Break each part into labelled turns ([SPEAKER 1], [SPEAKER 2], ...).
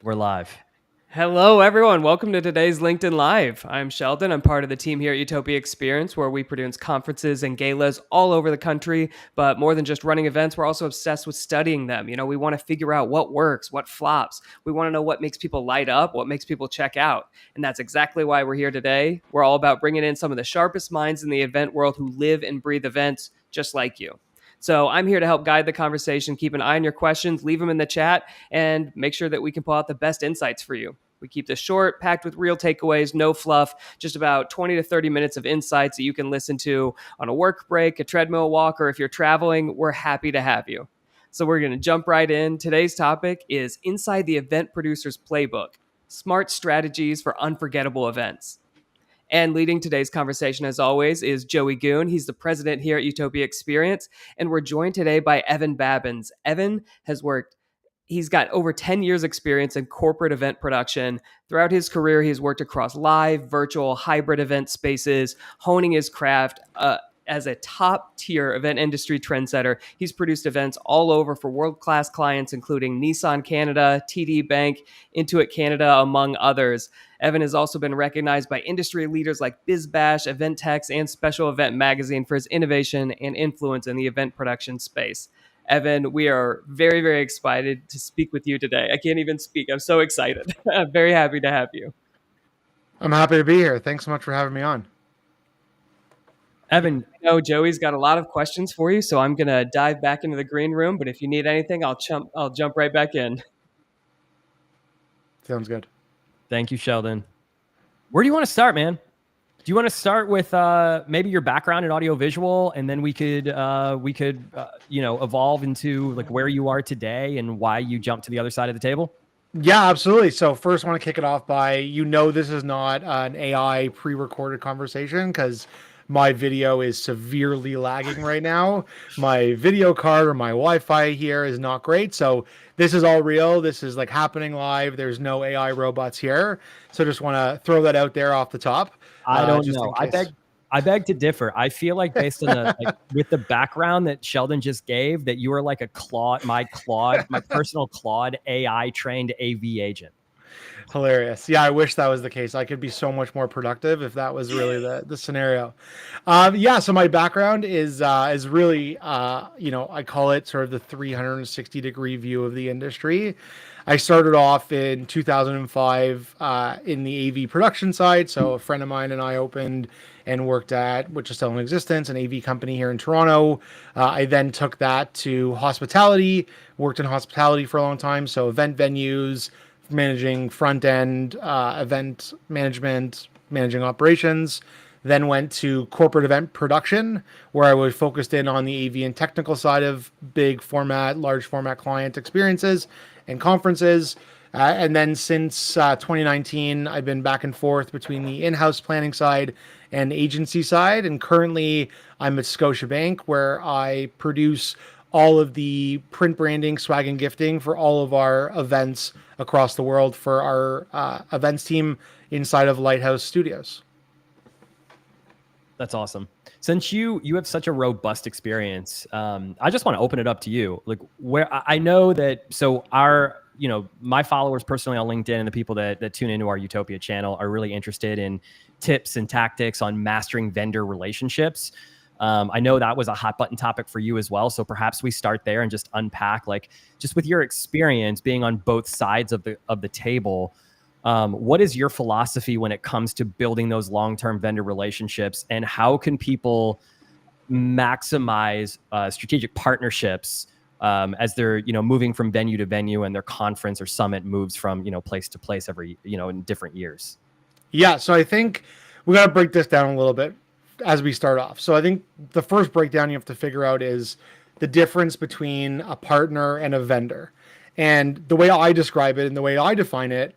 [SPEAKER 1] We're live.
[SPEAKER 2] Hello, everyone. Welcome to today's LinkedIn Live. I'm Sheldon. I'm part of the team here at Utopia Experience, where we produce conferences and galas all over the country. But more than just running events, we're also obsessed with studying them. We want to figure out what works, what flops. We want to know what makes people light up, what makes people check out. And that's exactly why we're here today. We're all about bringing in some of the sharpest minds in the event world who live and breathe events just like you. So I'm here to help guide the conversation. Keep an eye on your questions, leave them in the chat, and make sure that we can pull out the best insights for you. We keep this short, packed with real takeaways, no fluff, just about 20 to 30 minutes of insights that you can listen to on a work break, a treadmill walk, or if you're traveling, we're happy to have you. So we're going to jump right in. Today's topic is Inside the Event Producer's Playbook, Smart Strategies for Unforgettable Events. And leading today's conversation, as always, is Joey Goon. He's the president here at Utopia Experience. And we're joined today by Evan Babins. Evan has worked He's got over 10 years experience in corporate event production. Throughout his career, he's worked across live, virtual, hybrid event spaces, honing his craft as a top tier event industry trendsetter. He's produced events all over for world-class clients, including Nissan Canada, TD Bank, Intuit Canada, among others. Evan has also been recognized by industry leaders like BizBash, EventTex, and Special Event Magazine for his innovation and influence in the event production space. Evan, we are very, very excited to speak with you today. I can't even speak. I'm so excited. I'm very happy to have you.
[SPEAKER 3] I'm happy to be here. Thanks so much for having me on.
[SPEAKER 1] Evan,
[SPEAKER 2] I know Joey's got a lot of questions for you, so I'm going to dive back into the green room. But if you need anything, I'll jump right back in.
[SPEAKER 3] Sounds good.
[SPEAKER 1] thank you, Sheldon. Where do you want to start, man? Do you want to start with maybe your background in audiovisual, and then we could evolve into like where you are today and why you jumped to the other side of the table?
[SPEAKER 3] Yeah, absolutely. So first, I want to kick it off by, this is not an AI pre-recorded conversation because my video is severely lagging right now. My video card or my Wi-Fi here is not great. So this is all real. This is like happening live. There's no AI robots here. So just want to throw that out there off the top.
[SPEAKER 1] I don't
[SPEAKER 3] just
[SPEAKER 1] know.
[SPEAKER 3] in case.
[SPEAKER 1] I beg to differ. I feel like based on with the background that Sheldon just gave, that you are like my personal Claude AI trained AV agent.
[SPEAKER 3] Hilarious. Yeah, I wish that was the case. I could be so much more productive if that was really the scenario. So my background is really I call it sort of the 360-degree view of the industry. I started off in 2005 in the AV production side. So a friend of mine and I opened and worked at, which is still in existence, an AV company here in Toronto. I then took that to hospitality, worked in hospitality for a long time. So event venues, managing front end event management, managing operations. Then went to corporate event production, where I was focused in on the AV and technical side of big format, large format client experiences and conferences. And then since 2019, I've been back and forth between the in-house planning side and agency side. And currently I'm at Scotiabank, where I produce all of the print branding, swag, and gifting for all of our events across the world for our events team inside of Lighthouse Studios.
[SPEAKER 1] That's awesome. Since you have such a robust experience, I just want to open it up to you. Like, where I know that, so my followers personally on LinkedIn and the people that tune into our Utopia channel are really interested in tips and tactics on mastering vendor relationships. I know that was a hot button topic for you as well. So perhaps we start there and just unpack, like, just with your experience being on both sides of the table, what is your philosophy when it comes to building those long-term vendor relationships, and how can people maximize strategic partnerships as they're moving from venue to venue and their conference or summit moves from place to place every in different years?
[SPEAKER 3] Yeah, so I think we got to break this down a little bit as we start off. So I think the first breakdown you have to figure out is the difference between a partner and a vendor. And the way I describe it and the way I define it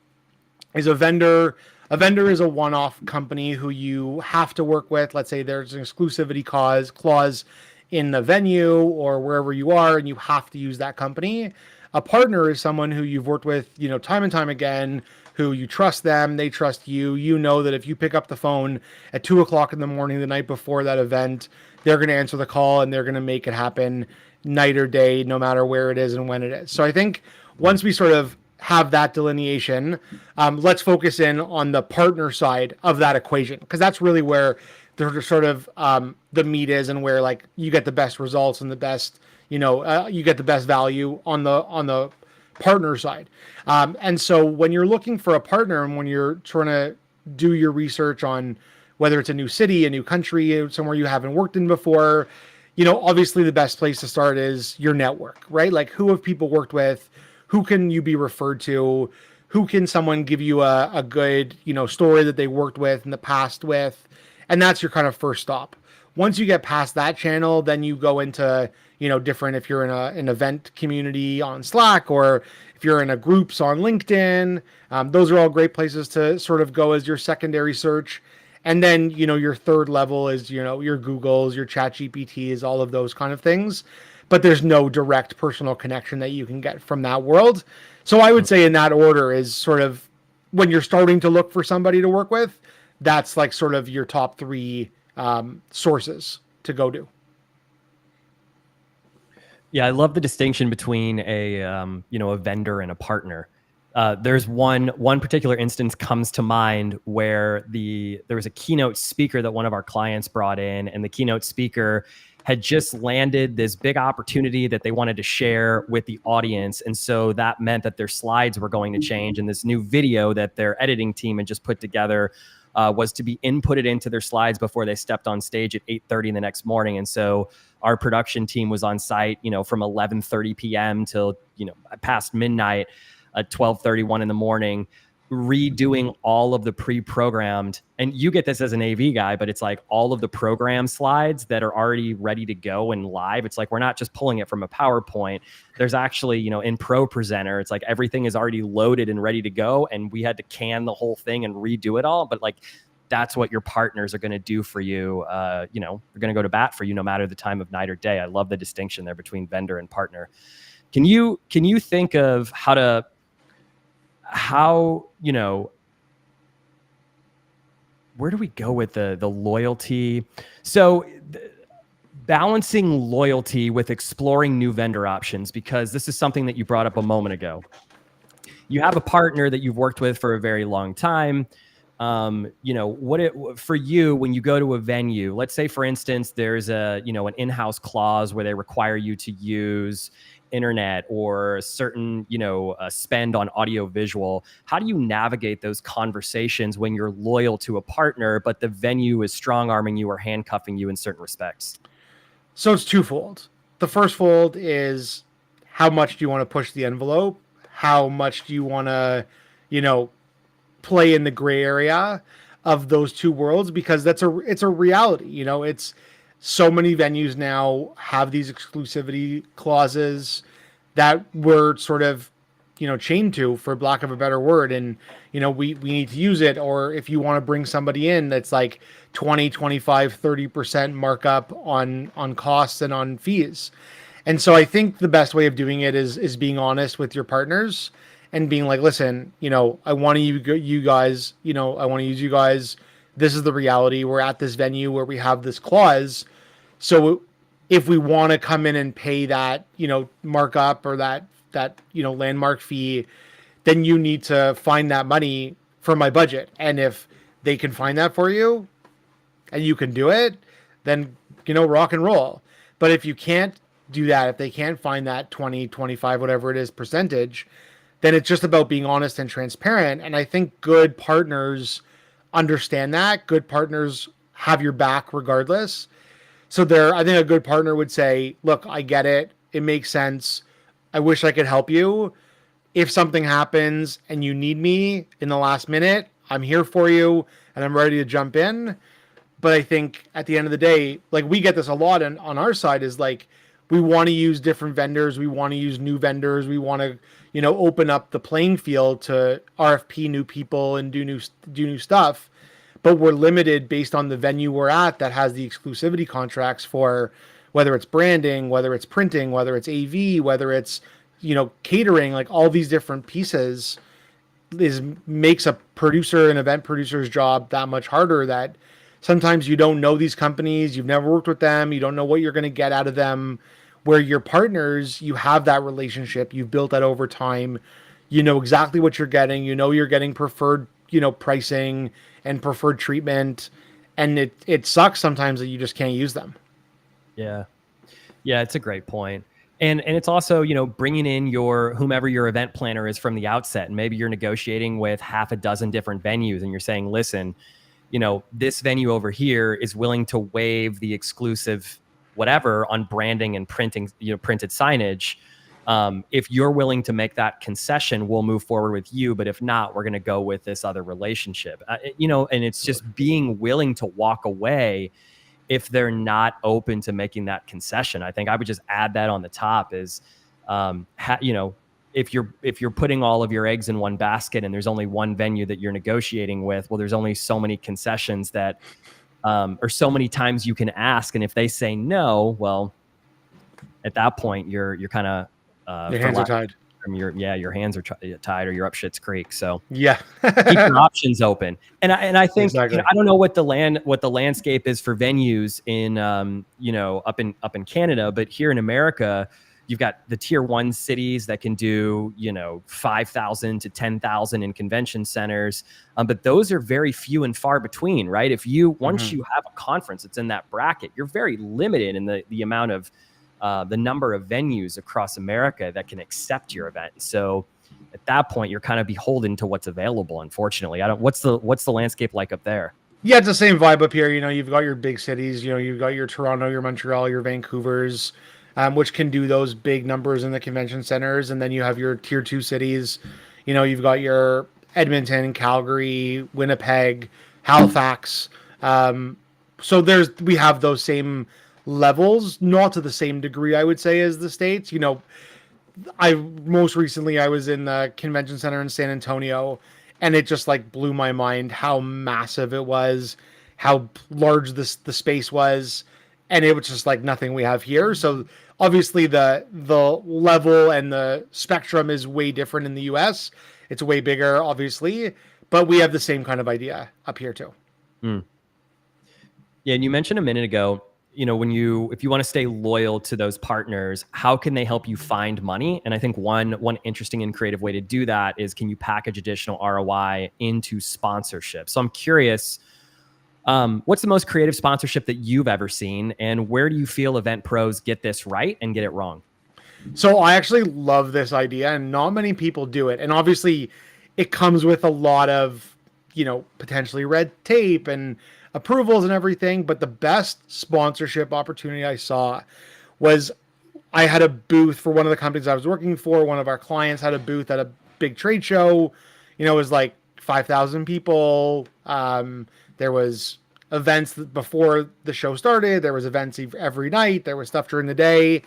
[SPEAKER 3] is a vendor is a one-off company who you have to work with. Let's say there's an exclusivity clause in the venue or wherever you are, and you have to use that company. A partner is someone who you've worked with, time and time again, who you trust them, they trust you. You know that if you pick up the phone at 2:00 in the morning the night before that event, they're going to answer the call and they're going to make it happen night or day, no matter where it is and when it is. So I think once we sort of have that delineation, let's focus in on the partner side of that equation, because that's really where the sort of the meat is, and where like you get the best results and the best, you get the best value on the partner side. And so when you're looking for a partner, and when you're trying to do your research on whether it's a new city, a new country, somewhere you haven't worked in before, obviously the best place to start is your network, right? Like, who have people worked with? Who can you be referred to? Who can someone give you a good, story that they worked with in the past with? And that's your kind of first stop. Once you get past that channel, then you go into, different, if you're in an event community on Slack, or if you're in a groups on LinkedIn, those are all great places to sort of go as your secondary search. And then, your third level is, your Googles, your Chat GPTs, all of those kind of things. But there's no direct personal connection that you can get from that world. So I would say in that order is sort of when you're starting to look for somebody to work with, that's like sort of your top three sources to go to.
[SPEAKER 1] Yeah, I love the distinction between a vendor and a partner. There's one particular instance comes to mind where there was a keynote speaker that one of our clients brought in, and the keynote speaker had just landed this big opportunity that they wanted to share with the audience. And so that meant that their slides were going to change, and this new video that their editing team had just put together was to be inputted into their slides before they stepped on stage at 8:30 the next morning. And so our production team was on site, from 11:30 p.m. till, past midnight at 12:31 in the morning, redoing all of the pre-programmed, and you get this as an AV guy, but it's like all of the program slides that are already ready to go and live. It's like, we're not just pulling it from a PowerPoint. There's actually, in Pro Presenter, it's like everything is already loaded and ready to go. And we had to can the whole thing and redo it all. But like, that's what your partners are going to do for you. They're going to go to bat for you no matter the time of night or day. I love the distinction there between vendor and partner. Can you think of how, where do we go with the loyalty? So balancing loyalty with exploring new vendor options, because this is something that you brought up a moment ago. You have a partner that you've worked with for a very long time. For you, when you go to a venue, let's say, for instance, there's an in-house clause where they require you to use internet or a certain, spend on audio visual. How do you navigate those conversations when you're loyal to a partner, but the venue is strong arming you or handcuffing you in certain respects?
[SPEAKER 3] So it's twofold. The first fold is, how much do you want to push the envelope? How much do you want to, play in the gray area of those two worlds? Because it's a reality. It's so many venues now have these exclusivity clauses that we're sort of, chained to, for lack of a better word. And, we need to use it. Or if you want to bring somebody in, that's like 20, 25, 30% markup on costs and on fees. And so I think the best way of doing it is being honest with your partners and being like, listen, I want to use you guys, I want to use you guys. This is the reality. We're at this venue where we have this clause. So if we want to come in and pay that, markup or that landmark fee, then you need to find that money for my budget. And if they can find that for you and you can do it, then, rock and roll. But if you can't do that, if they can't find that 20, 25, whatever it is percentage, then it's just about being honest and transparent. And I think good partners understand that. Good partners have your back regardless. So I think a good partner would say, look, I get it. It makes sense. I wish I could help you. If something happens and you need me in the last minute, I'm here for you and I'm ready to jump in. But I think at the end of the day, like, we get this a lot on our side, is like, we want to use different vendors. We want to use new vendors. We want to, open up the playing field to RFP new people and do new stuff. But we're limited based on the venue we're at that has the exclusivity contracts for whether it's branding, whether it's printing, whether it's AV, whether it's, catering, like all these different pieces makes a producer, an event producer's job that much harder, that sometimes you don't know these companies, you've never worked with them, you don't know what you're going to get out of them. Where your partners, you have that relationship, you've built that over time, You know exactly what you're getting. You know you're getting preferred, pricing and preferred treatment. And it sucks sometimes that you just can't use them.
[SPEAKER 1] Yeah. Yeah, it's a great point. And it's also, bringing in whomever your event planner is from the outset. And maybe you're negotiating with half a dozen different venues and you're saying, listen, this venue over here is willing to waive the exclusive whatever on branding and printing, printed signage. If you're willing to make that concession, we'll move forward with you. But if not, we're going to go with this other relationship, and it's just being willing to walk away if they're not open to making that concession. I think I would just add that on the top is, if you're putting all of your eggs in one basket and there's only one venue that you're negotiating with, well, there's only so many concessions that, or so many times you can ask. And if they say no, well, at that point you're kind of,
[SPEAKER 3] your hands are tied.
[SPEAKER 1] Your hands are tied, or you're up shit's creek. So
[SPEAKER 3] yeah,
[SPEAKER 1] keep your options open. And I think
[SPEAKER 3] exactly.
[SPEAKER 1] I don't know what the landscape is for venues in up in Canada, but here in America, you've got the tier 1 cities that can do 5,000 to 10,000 in convention centers, but those are very few and far between, right? If you once you have a conference that's in that bracket, you're very limited in the amount of the number of venues across America that can accept your event. So at that point, you're kind of beholden to what's available. Unfortunately, what's the landscape like up there?
[SPEAKER 3] Yeah, it's the same vibe up here. You've got your big cities. You've got your Toronto, your Montreal, your Vancouvers, which can do those big numbers in the convention centers, and then you have your tier 2 cities. You've got your Edmonton, Calgary, Winnipeg, Halifax. So we have those same levels, not to the same degree, I would say, as the States. Most recently I was in the convention center in San Antonio, and it just blew my mind how massive it was, how large the space was, and it was just nothing we have here. So obviously the level and the spectrum is way different in the US. It's way bigger, obviously, but we have the same kind of idea up here too.
[SPEAKER 1] Yeah, and you mentioned a minute ago, if you want to stay loyal to those partners, how can they help you find money? And I think one interesting and creative way to do that is, can you package additional ROI into sponsorship? So I'm curious, what's the most creative sponsorship that you've ever seen, and where do you feel event pros get this right and get it wrong?
[SPEAKER 3] So I actually love this idea, and not many people do it. And obviously it comes with a lot of, potentially red tape and approvals and everything. But the best sponsorship opportunity I saw was, I had a booth for one of the companies I was working for. One of our clients had a booth at a big trade show. It was 5,000 people. There was events before the show started. There was events every night. There was stuff during the day.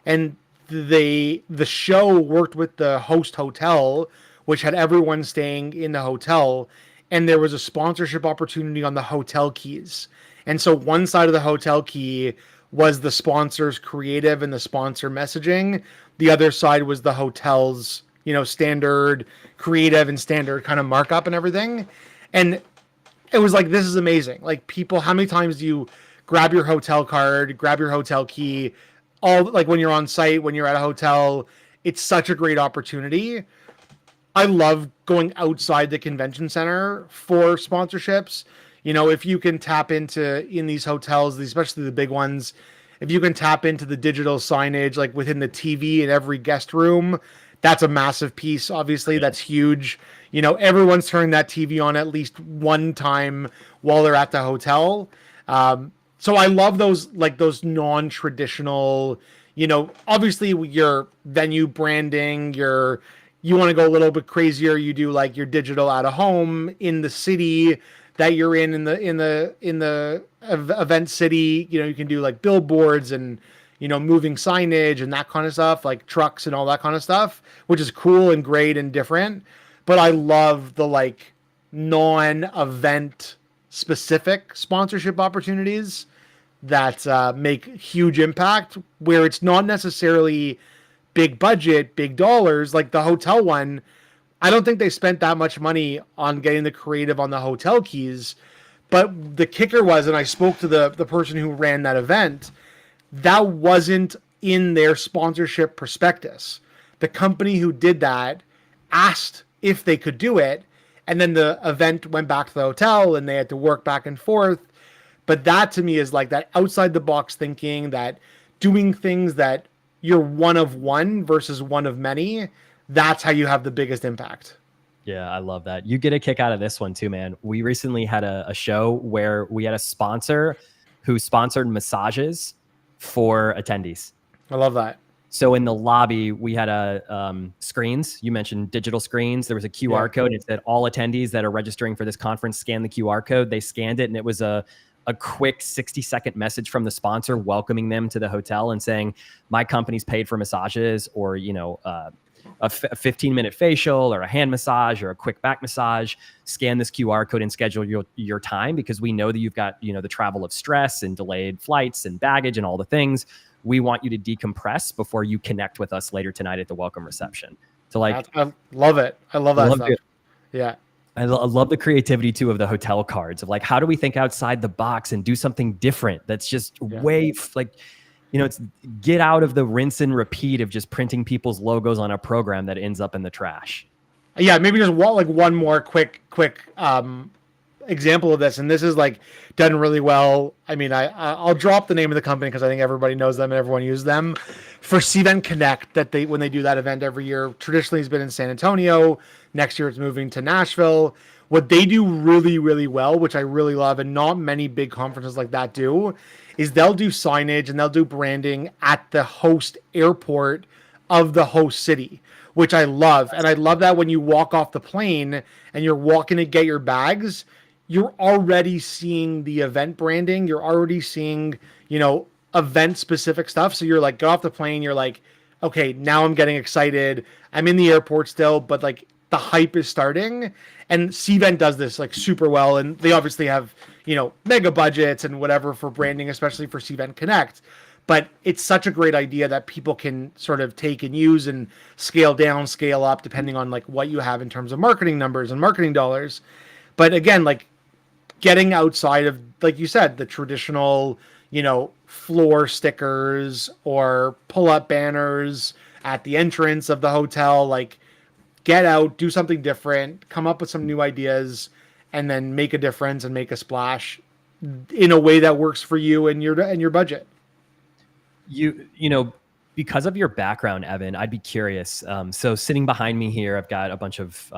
[SPEAKER 3] And the show worked with the host hotel, which had everyone staying in the hotel. And there was a sponsorship opportunity on the hotel keys. And so one side of the hotel key was the sponsor's creative and the sponsor messaging. The other side was the hotel's, standard creative and standard kind of markup and everything. And it was this is amazing. People, how many times do you grab your hotel card, grab your hotel key, all when you're on site, when you're at a hotel? It's such a great opportunity. I love going outside the convention center for sponsorships. If you can tap into, in these hotels, especially the big ones, if you can tap into the digital signage, within the TV in every guest room, that's a massive piece. Obviously, that's huge. Everyone's turning that TV on at least one time while they're at the hotel. So I love those, those non-traditional, obviously your venue branding, you want to go a little bit crazier, you do your digital out of home in the city that you're in the event city. You can do billboards and moving signage and that kind of stuff, trucks and all that kind of stuff, which is cool and great and different. But I love the non-event specific sponsorship opportunities that make huge impact, where it's not necessarily big budget, big dollars. The hotel one, I don't think they spent that much money on getting the creative on the hotel keys. But the kicker was, and I spoke to the person who ran that event, that wasn't in their sponsorship prospectus. The company who did that asked if they could do it. And then the event went back to the hotel and they had to work back and forth. But that to me is like that outside the box thinking, that doing things that you're one of one versus one of many. That's how you have the biggest impact.
[SPEAKER 1] Yeah, I love that. You get a kick out of this one too, man. We recently had a show where we had a sponsor who sponsored massages for attendees.
[SPEAKER 3] I love that.
[SPEAKER 1] So in the lobby, we had screens. You mentioned digital screens. There was a QR code. It said all attendees that are registering for this conference, scan the QR code. They scanned it, and it was a quick 60-second message from the sponsor welcoming them to the hotel and saying, my company's paid for massages, or, a 15-minute facial or a hand massage or a quick back massage. Scan this QR code and schedule your time, because we know that you've got, the travel of stress and delayed flights and baggage and all the things. We want you to decompress before you connect with us later tonight at the welcome reception. So I
[SPEAKER 3] love it. I love that stuff.
[SPEAKER 1] It.
[SPEAKER 3] Yeah.
[SPEAKER 1] I love the creativity too of the hotel cards of like, how do we think outside the box and do something different? That's just it's get out of the rinse and repeat of just printing people's logos on a program that ends up in the trash.
[SPEAKER 3] Yeah. Maybe just one more quick example of this. And this is like done really well. I mean, I'll drop the name of the company because I think everybody knows them and everyone uses them. For Cvent Connect, when they do that event every year, traditionally has been in San Antonio. Next year it's moving to Nashville. What they do really, really well, which I really love, and not many big conferences like that do, is they'll do signage and they'll do branding at the host airport of the host city, which I love. And I love that when you walk off the plane and you're walking to get your bags, you're already seeing the event branding. You're already seeing, event specific stuff. So you're like, get off the plane. You're like, okay, now I'm getting excited. I'm in the airport still, but like the hype is starting. And Cvent does this like super well. And they obviously have, mega budgets and whatever for branding, especially for Cvent Connect. But it's such a great idea that people can sort of take and use and scale down, scale up, depending on like what you have in terms of marketing numbers and marketing dollars. But again, like getting outside of, like you said, the traditional, floor stickers or pull-up banners at the entrance of the hotel, like get out, do something different, come up with some new ideas, and then make a difference and make a splash in a way that works for you and your budget.
[SPEAKER 1] Because of your background, Evan, I'd be curious. So sitting behind me here, I've got a bunch of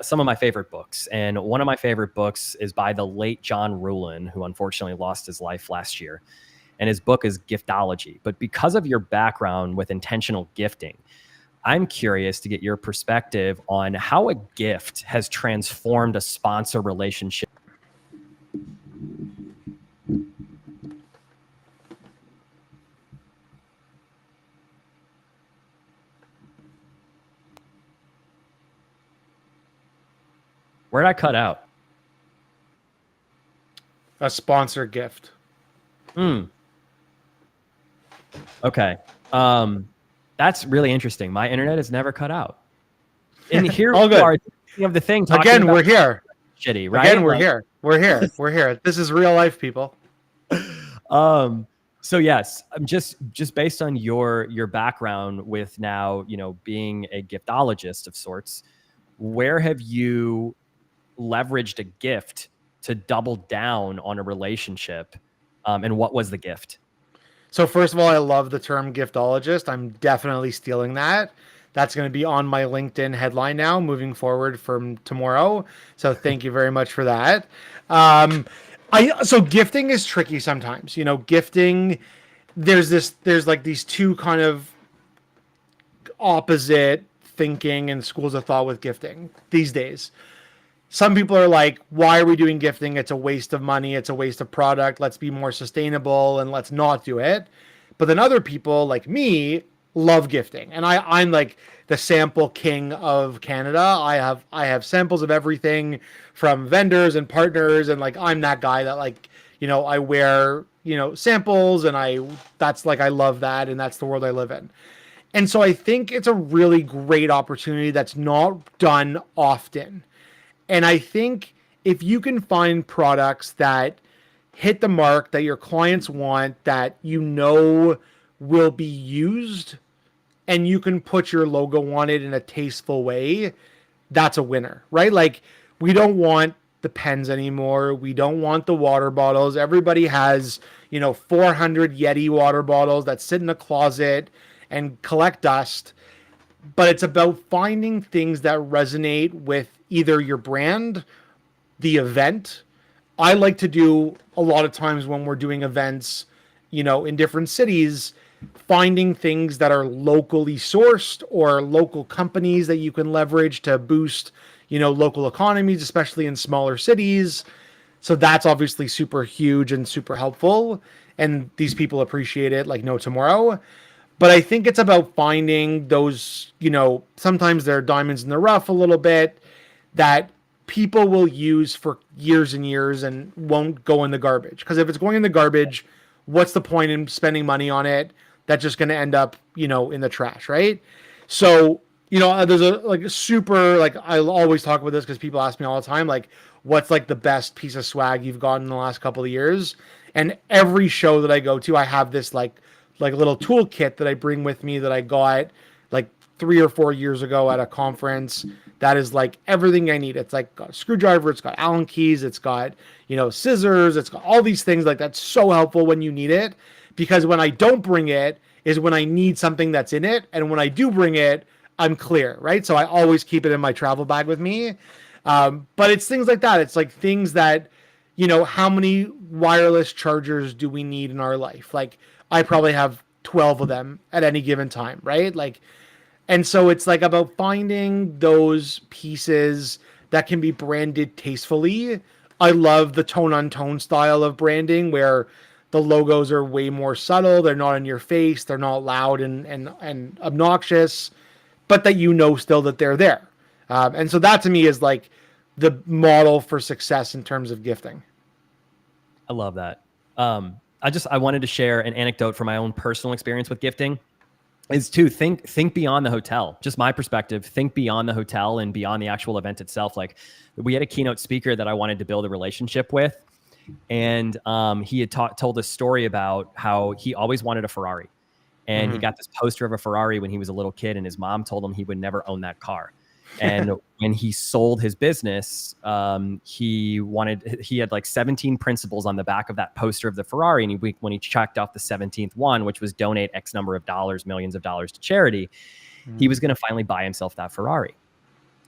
[SPEAKER 1] some of my favorite books. And one of my favorite books is by the late John Ruhlin, who unfortunately lost his life last year. And his book is Giftology. But because of your background with intentional gifting, I'm curious to get your perspective on how a gift has transformed a sponsor relationship. Where'd I cut out?
[SPEAKER 3] A sponsor gift.
[SPEAKER 1] Okay. That's really interesting. My internet has never cut out. And here we are thinking of the thing.
[SPEAKER 3] Again, we're here.
[SPEAKER 1] Shitty, right?
[SPEAKER 3] Again, we're here. We're here. We're here. This is real life, people.
[SPEAKER 1] So yes, I'm just based on your background with now, being a giftologist of sorts, where have you leveraged a gift to double down on a relationship? And what was the gift?
[SPEAKER 3] So first of all, I love the term giftologist. I'm definitely stealing that. That's going to be on my LinkedIn headline now moving forward from tomorrow. So thank you very much for that. So gifting is tricky sometimes. Gifting, there's like these two kind of opposite thinking and schools of thought with gifting these days. Some people are like, why are we doing gifting? It's a waste of money. It's a waste of product. Let's be more sustainable and let's not do it. But then other people like me love gifting. And I'm like the sample king of Canada. I have samples of everything from vendors and partners. And like, I'm that guy that like, I wear, samples and I love that. And that's the world I live in. And so I think it's a really great opportunity that's not done often. And I think if you can find products that hit the mark, that your clients want, that will be used and you can put your logo on it in a tasteful way, that's a winner, right? Like, we don't want the pens anymore. We don't want the water bottles. Everybody has, 400 Yeti water bottles that sit in a closet and collect dust. But it's about finding things that resonate with either your brand, the event. I like to do a lot of times when we're doing events, in different cities, finding things that are locally sourced or local companies that you can leverage to boost, local economies, especially in smaller cities. So that's obviously super huge and super helpful. And these people appreciate it like no tomorrow. But I think it's about finding those, sometimes they're diamonds in the rough a little bit that people will use for years and years and won't go in the garbage. Because if it's going in the garbage, what's the point in spending money on it? That's just going to end up, in the trash, right? So, there's a super, I always talk about this because people ask me all the time, like, what's like the best piece of swag you've gotten in the last couple of years? And every show that I go to, I have this like little toolkit that I bring with me that I got like 3 or 4 years ago at a conference. That is like everything I need. It's like got a screwdriver, it's got Allen keys, it's got, scissors, it's got all these things like that's so helpful when you need it. Because when I don't bring it is when I need something that's in it. And when I do bring it, I'm clear, right? So I always keep it in my travel bag with me. But it's things like that. It's like things that, how many wireless chargers do we need in our life? Like, I probably have 12 of them at any given time, right? Like, and so it's like about finding those pieces that can be branded tastefully. I love the tone on tone style of branding where the logos are way more subtle. They're not in your face. They're not loud and obnoxious, but that still that they're there. And so that to me is like the model for success in terms of gifting.
[SPEAKER 1] I love that. I wanted to share an anecdote from my own personal experience with gifting. Is to think beyond the hotel. Just my perspective, think beyond the hotel and beyond the actual event itself. Like, we had a keynote speaker that I wanted to build a relationship with, and he had told a story about how he always wanted a Ferrari, and he got this poster of a Ferrari when he was a little kid, and his mom told him he would never own that car. And when he sold his business, he had like 17 principles on the back of that poster of the Ferrari. And when he checked off the 17th one, which was donate X number of dollars, millions of dollars to charity, he was going to finally buy himself that Ferrari.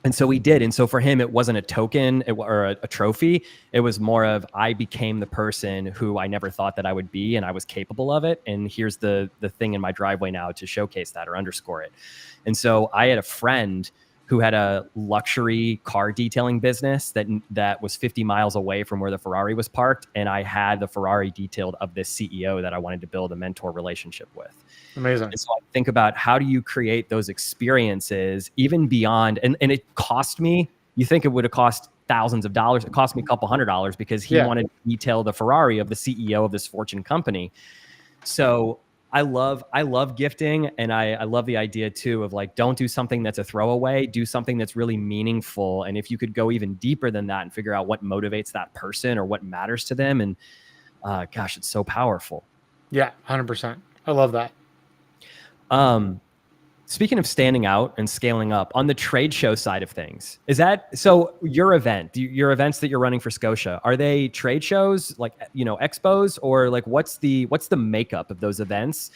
[SPEAKER 1] And so he did. And so for him, it wasn't a token or a trophy. It was more of, I became the person who I never thought that I would be, and I was capable of it. And here's the thing in my driveway now to showcase that or underscore it. And so I had a friend who had a luxury car detailing business that was 50 miles away from where the Ferrari was parked. And I had the Ferrari detailed of this CEO that I wanted to build a mentor relationship with.
[SPEAKER 3] Amazing.
[SPEAKER 1] And so I think about, how do you create those experiences even beyond, and it cost me, you think it would have cost thousands of dollars. It cost me a couple $100 because he wanted to detail the Ferrari of the CEO of this Fortune company. So I love gifting, and I love the idea too of like, don't do something that's a throwaway, do something that's really meaningful. And if you could go even deeper than that and figure out what motivates that person or what matters to them, and gosh, it's so powerful.
[SPEAKER 3] Yeah, 100%. I love that.
[SPEAKER 1] Speaking of standing out and scaling up on the trade show side of things, is that so? Your events that you're running for Scotia, are they trade shows like expos, or like what's the makeup of those events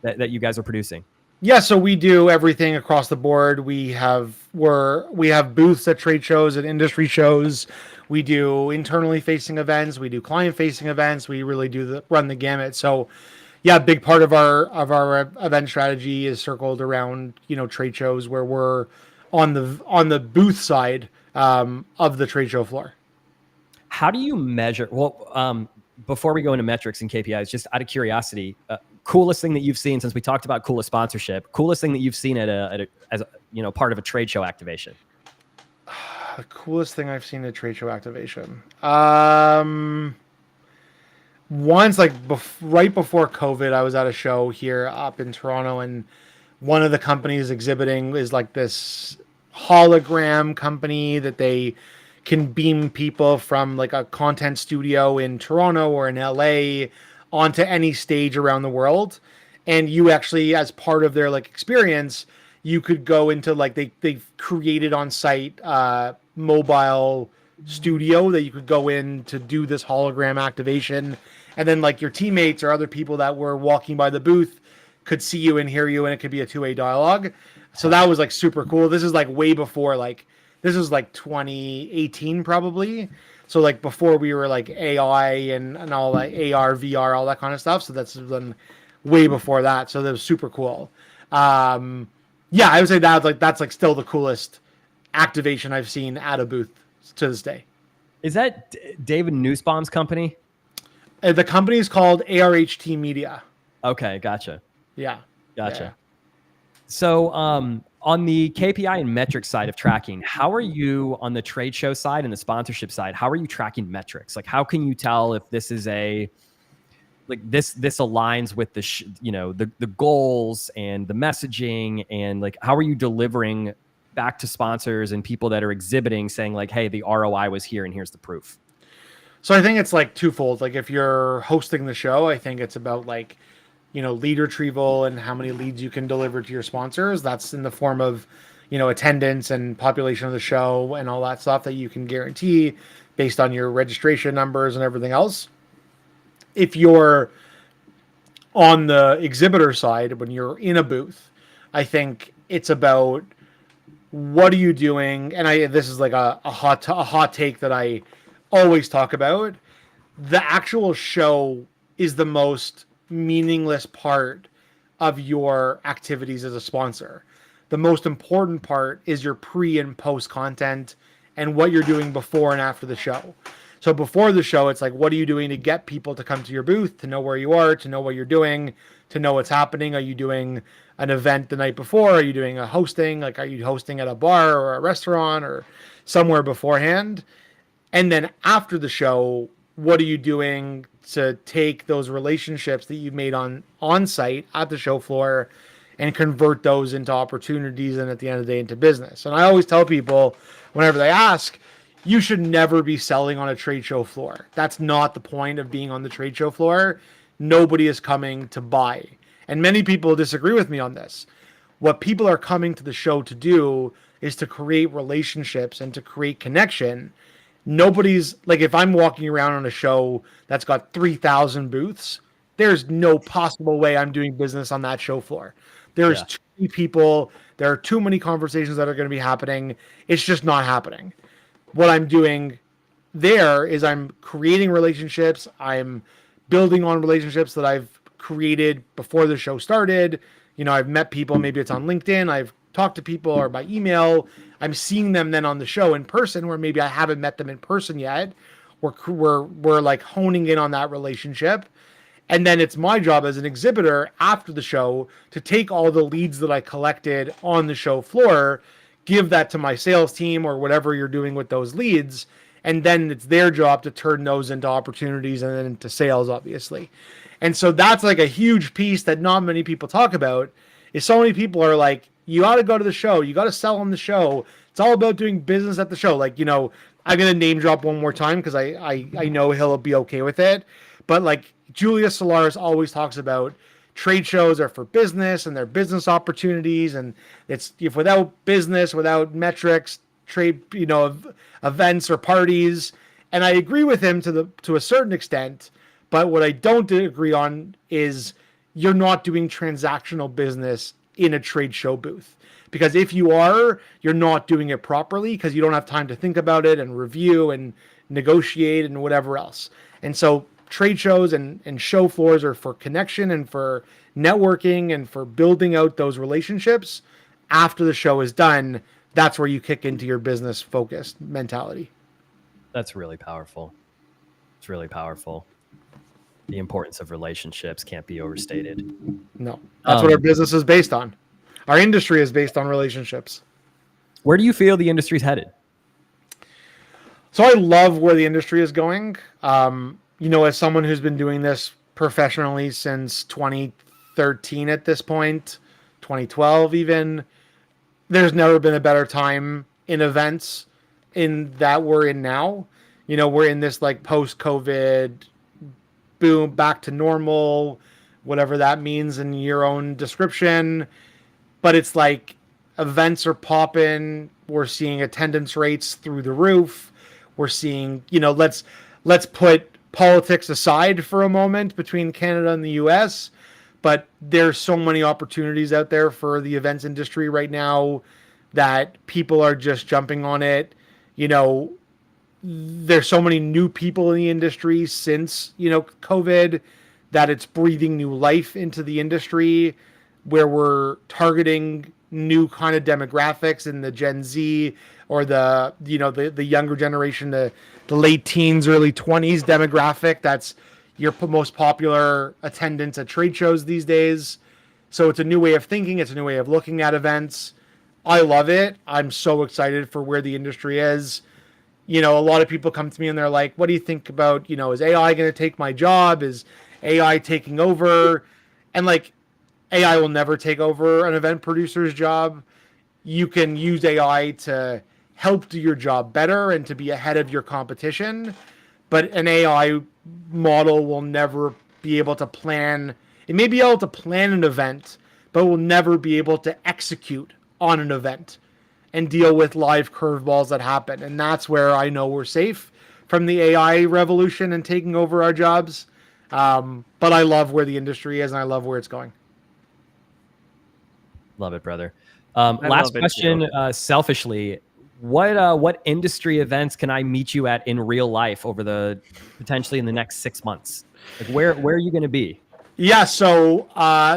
[SPEAKER 1] that you guys are producing?
[SPEAKER 3] Yeah, so we do everything across the board. We have booths at trade shows and industry shows. We do internally facing events. We do client facing events. We really do run the gamut. So yeah, a big part of our event strategy is circled around, trade shows where we're on the booth side of the trade show floor.
[SPEAKER 1] How do you measure? Well, before we go into metrics and KPIs, just out of curiosity, coolest thing that you've seen, since we talked about coolest sponsorship, coolest thing that you've seen as part of a trade show activation?
[SPEAKER 3] The coolest thing I've seen at a trade show activation. Once, like right before COVID, I was at a show here up in Toronto, and one of the companies exhibiting is like this hologram company that they can beam people from like a content studio in Toronto or in LA onto any stage around the world. and you actually, as part of their like experience, you could go into like they've created on site mobile studio that you could go in to do this hologram activation, and then like your teammates or other people that were walking by the booth could see you and hear you, and it could be a two-way dialogue. So that was like super cool. This is like way before, like this was like 2018 probably. So like before we were like AI and all that AR, VR, all that kind of stuff. So that's been way before that. So that was super cool. Yeah, I would say that's like still the coolest activation I've seen at a booth to this day.
[SPEAKER 1] Is that David Nussbaum's company?
[SPEAKER 3] The company is called ARHT Media.
[SPEAKER 1] Okay, gotcha.
[SPEAKER 3] Yeah.
[SPEAKER 1] Gotcha. So on the KPI and metrics side of tracking, how are you on the trade show side and the sponsorship side? How are you tracking metrics? Like, how can you tell if this is this aligns with the goals and the messaging, and like, how are you delivering back to sponsors and people that are exhibiting saying like, hey, the ROI was here and here's the proof?
[SPEAKER 3] So I think it's like twofold. Like if you're hosting the show, I think it's about like, lead retrieval and how many leads you can deliver to your sponsors. That's in the form of, attendance and population of the show and all that stuff that you can guarantee based on your registration numbers and everything else. If you're on the exhibitor side, when you're in a booth, I think it's about what are you doing? And this is like a hot take that I always talk about. The actual show is the most meaningless part of your activities as a sponsor. The most important part is your pre and post content and what you're doing before and after the show. So before the show, it's like, what are you doing to get people to come to your booth, to know where you are, to know what you're doing, to know what's happening? Are you doing an event the night before? Are you doing a hosting? Like, are you hosting at a bar or a restaurant or somewhere beforehand? And then after the show, what are you doing to take those relationships that you've made on site at the show floor and convert those into opportunities and at the end of the day into business? And I always tell people whenever they ask, you should never be selling on a trade show floor. That's not the point of being on the trade show floor. Nobody is coming to buy. And many people disagree with me on this. What people are coming to the show to do is to create relationships and to create connection. Nobody's like, if I'm walking around on a show that's got 3,000 booths, there's no possible way I'm doing business on that show floor. There's too many people. There are too many conversations that are going to be happening. It's just not happening. What I'm doing there is I'm creating relationships. I'm building on relationships that I've created before the show started. I've met people, maybe it's on LinkedIn. I've talked to people or by email. I'm seeing them then on the show in person, where maybe I haven't met them in person yet. We're like honing in on that relationship. And then it's my job as an exhibitor after the show to take all the leads that I collected on the show floor, give that to my sales team or whatever you're doing with those leads. And then it's their job to turn those into opportunities and then into sales, obviously. And so that's like a huge piece that not many people talk about, is so many people are like, you got to go to the show. You got to sell on the show. It's all about doing business at the show. Like, I'm going to name drop one more time because I know he'll be okay with it. But like Julius Solaris always talks about trade shows are for business and they're business opportunities. And it's if without business, without metrics, trade, events or parties. And I agree with him to a certain extent. But what I don't agree on is you're not doing transactional business in a trade show booth. Because if you are, you're not doing it properly because you don't have time to think about it and review and negotiate and whatever else. And so trade shows and show floors are for connection and for networking and for building out those relationships. After the show is done, that's where you kick into your business focused mentality.
[SPEAKER 1] That's really powerful. It's really powerful. The importance of relationships can't be overstated.
[SPEAKER 3] No, that's what our business is based on. Our industry is based on relationships.
[SPEAKER 1] Where do you feel the industry's headed?
[SPEAKER 3] So I love where the industry is going. As someone who's been doing this professionally since 2013 at this point, 2012 even, there's never been a better time in events in that we're in now. We're in this like post-COVID boom, back to normal. whatever that means in your own description. But it's like events are popping. We're seeing attendance rates through the roof. We're seeing, let's put politics aside for a moment between Canada and the US, but there's so many opportunities out there for the events industry right now that people are just jumping on it. There's so many new people in the industry since, COVID, that it's breathing new life into the industry, where we're targeting new kind of demographics in the Gen Z, or the younger generation, the late teens, early 20s demographic. That's your most popular attendance at trade shows these days. So it's a new way of thinking. It's a new way of looking at events. I love it. I'm so excited for where the industry is. A lot of people come to me and they're like, what do you think about, is AI going to take my job? Is AI taking over? And like, AI will never take over an event producer's job. You can use AI to help do your job better and to be ahead of your competition. But an AI model will never be able to plan. It may be able to plan an event, but will never be able to execute on an event and deal with live curveballs that happen. And that's where I know we're safe from the AI revolution and taking over our jobs. But I love where the industry is, and I love where it's going.
[SPEAKER 1] Love it, brother. Last question, selfishly, what industry events can I meet you at in real life over potentially in the next 6 months? Like where are you going to be?
[SPEAKER 3] Yeah, so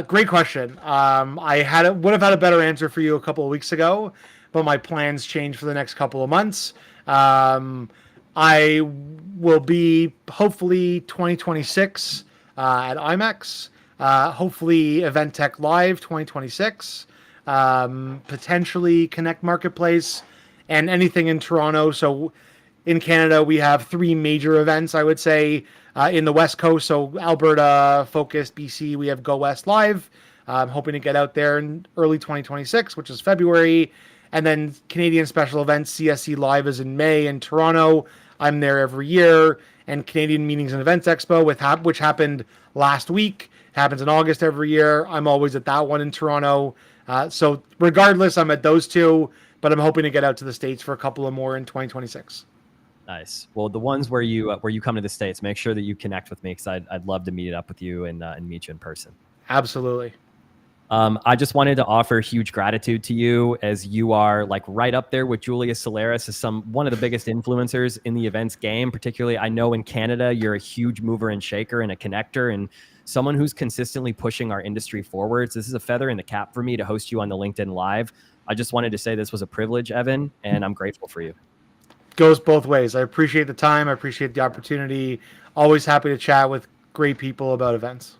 [SPEAKER 3] great question. I would have had a better answer for you a couple of weeks ago, but my plans changed for the next couple of months. I will be hopefully 2026 at IMEX, hopefully Event Tech Live 2026, potentially Connect Marketplace, and anything in Toronto. So in Canada, we have 3 major events, I would say, in the West Coast. So Alberta focused, BC, we have Go West Live. I'm hoping to get out there in early 2026, which is February. And then Canadian special events, CSC Live is in May in Toronto. I'm there every year. And Canadian Meetings and Events Expo, which happened last week, happens in August every year. I'm always at that one in Toronto. So regardless, I'm at those 2, but I'm hoping to get out to the States for a couple of more in 2026.
[SPEAKER 1] Nice. Well, the ones where you come to the States, make sure that you connect with me, because I'd love to meet up with you and meet you in person.
[SPEAKER 3] Absolutely.
[SPEAKER 1] I just wanted to offer huge gratitude to you, as you are like right up there with Julia Solaris as one of the biggest influencers in the events game. Particularly, I know in Canada, you're a huge mover and shaker and a connector and someone who's consistently pushing our industry forwards. This is a feather in the cap for me to host you on the LinkedIn Live. I just wanted to say this was a privilege, Evan, and I'm grateful for you.
[SPEAKER 3] Goes both ways. I appreciate the time. I appreciate the opportunity. Always happy to chat with great people about events.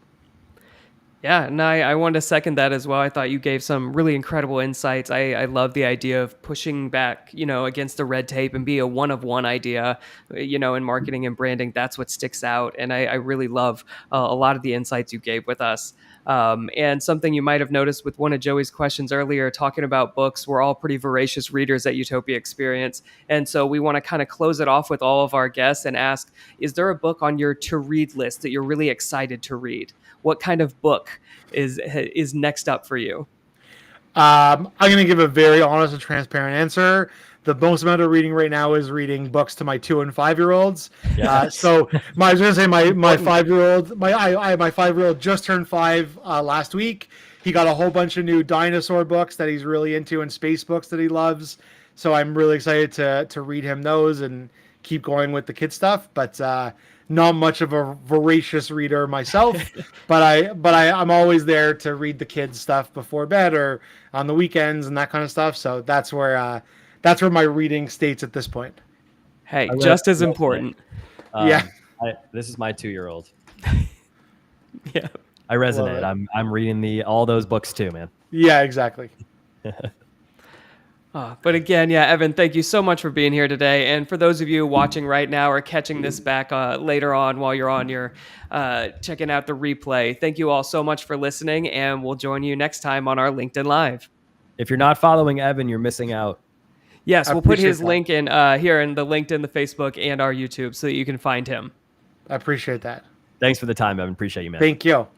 [SPEAKER 2] Yeah, and I wanted to second that as well. I thought you gave some really incredible insights. I love the idea of pushing back, against the red tape and be a one-of-one idea, in marketing and branding. That's what sticks out. And I really love a lot of the insights you gave with us. And something you might have noticed with one of Joey's questions earlier, talking about books, we're all pretty voracious readers at Utopia Experience. And so we want to kind of close it off with all of our guests and ask, is there a book on your to-read list that you're really excited to read? What kind of book is next up for you?
[SPEAKER 3] I'm going to give a very honest and transparent answer. The most amount of reading right now is reading books to my 2 and 5-year-olds. Yes. So I was going to say my 5-year-old, my 5-year-old just turned 5 last week. He got a whole bunch of new dinosaur books that he's really into and space books that he loves. So I'm really excited to read him those and keep going with the kid stuff. But not much of a voracious reader myself, but I'm always there to read the kids stuff before bed or on the weekends and that kind of stuff. So that's where my reading states at this point.
[SPEAKER 2] Hey, just as important.
[SPEAKER 3] Yeah.
[SPEAKER 1] This is my 2-year-old.
[SPEAKER 2] Yeah.
[SPEAKER 1] I resonate. I'm reading all those books too, man.
[SPEAKER 3] Yeah, exactly.
[SPEAKER 2] But again, yeah, Evan, thank you so much for being here today. And for those of you watching right now or catching this back later on while you're on your checking out the replay, thank you all so much for listening, and we'll join you next time on our LinkedIn Live.
[SPEAKER 1] If you're not following Evan, you're missing out.
[SPEAKER 2] Yes, we'll put his link in here in the LinkedIn, the Facebook, and our YouTube so that you can find him.
[SPEAKER 3] I appreciate that.
[SPEAKER 1] Thanks for the time, Evan. Appreciate you, man.
[SPEAKER 3] Thank you.